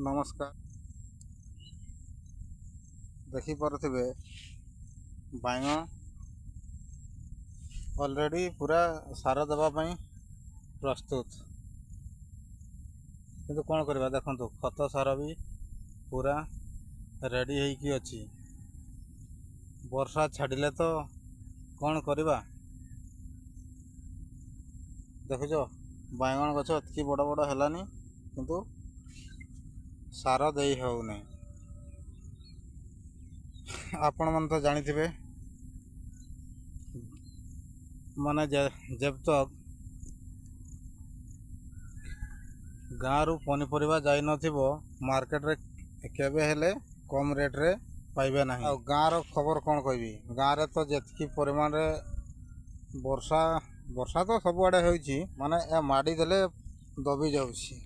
नमस्कार। देखिपे बाइगण ऑलरेडी पूरा सार देवाई प्रस्तुत, किंतु कौन करवा देखो खत सार भी पूरा रेडी होइकी अछि। वर्षा छाड़िले तो कौन करवा देखुच बाइगण गछ एतकी बड़ बड़ हेलानी किंतु सार दे होने। आपण मन तो जानिथिबे माने जब तक गाँव रु पनीपरिया जाई नथिबो मार्केट रे केबे हेले कम रेट रे पाइबे नहीं। आ गाँव रो खबर कौन कहबी, गाँव रे तो जेतकी परिमाण रे वर्षा तो सबुआड़े होइछि, माने ए माडी देले दबी जाउछि।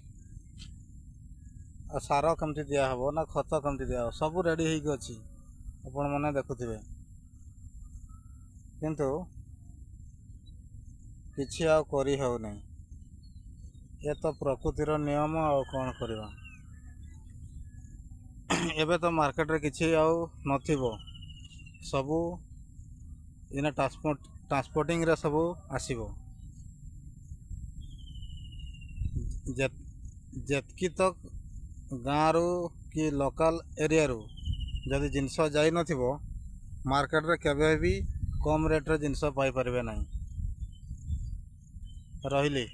आ सार केमती दिया हबो ना खत केमती दिया हबो सब रेडी होइकी अछि, आपण माने देखुथिबे, किंतु किछि आ करी हो नहीं। ये तो प्रकृतिर नियम आ कौन करवा। एबे तो मार्केट रे किछि आउ नथिबो, सबू इने ट्रांसपोर्टिंग रे सबू आसीबो। जेतकी तक गाँव रु कि लोकल एरिया रु जदि जिनस जाई नथिबो मार्केट रे केबे भी कम रेट रे जिनस पाई परिबे नहीं। रहिली।